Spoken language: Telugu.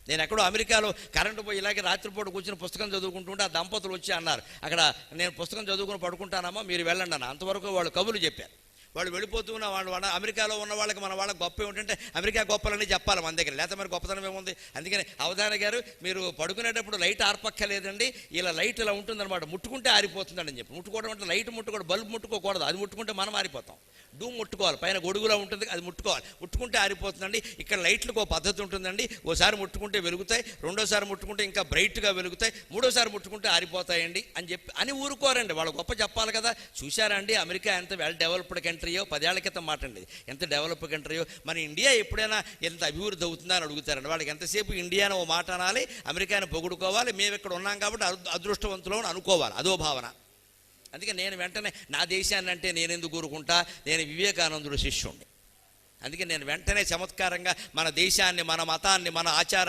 నేను ఎక్కడో అమెరికాలో కరెంటు పోయి ఇలాగే రాత్రిపూట కూర్చుని పుస్తకం చదువుకుంటుంటే ఆ దంపతులు వచ్చి అన్నారు, అక్కడ నేను పుస్తకం చదువుకుని పడుకుంటానమ్మా, మీరు వెళ్ళండి అన్న. అంతవరకు వాళ్ళు కబుర్లు చెప్పారు. వాళ్ళు వెళ్ళిపోతున్న వాళ్ళు అమెరికాలో ఉన్న వాళ్ళకి మన వాళ్ళకి గొప్ప ఏమిటంటే అమెరికా గొప్పలని చెప్పాలి మన దగ్గర, లేకపోతే మరి గొప్పతనం ఏముంది. అందుకని అవధాన గారు మీరు పడుకునేటప్పుడు లైట్ ఆర్పక్కలేదండి, ఇలా లైట్ ఇలా ఉంటుందన్నమాట, ముట్టుకుంటే ఆరిపోతుందని చెప్పి. ముట్టుకోవడం అంటే లైట్ ముట్టుకోవడం, బల్బ్ ముట్టుకోకూడదు, అది ముట్టుకుంటే మనం ఆరిపోతాం. డూమ్ ముట్టుకోవాలి, పైన గొడుగులా ఉంటుంది అది ముట్టుకోవాలి, ముట్టుకుంటే ఆరిపోతుందండి. ఇక్కడ లైట్లకు ఒక పద్ధతి ఉంటుందండి, ఓసారి ముట్టుకుంటే వెలుగుతాయి, రెండోసారి ముట్టుకుంటే ఇంకా బ్రైట్గా వెలుగుతాయి, మూడోసారి ముట్టుకుంటే ఆరిపోతాయండి అని చెప్పి అని ఊరుకోరండి. వాళ్ళు గొప్ప చెప్పాలి కదా. చూశారా అండి అమెరికా ఎంత వెల్ డెవలప్డ్ కంట్రీయో, 10 ఏళ్ల క్రితం మాట అండి, ఎంత డెవలప్డ్ కంట్రీయో. మన ఇండియా ఎప్పుడైనా ఎంత అభివృద్ధి అవుతుందా అని అడుగుతారండి. వాళ్ళకి ఎంతసేపు ఇండియాను ఓ మాట అనాలి, అమెరికాను పొగుడుకోవాలి, మేము ఇక్కడ ఉన్నాం కాబట్టి అదృష్టవంతులు అనుకోవాలి, అదో భావన. అందుకే నేను వెంటనే నా దేశాన్ని అంటే నేను ఎందుకు ఊరుకుంటా, నేను వివేకానందుడు శిష్యుణ్ణి. అందుకే నేను వెంటనే చమత్కారంగా మన దేశాన్ని, మన మతాన్ని, మన ఆచార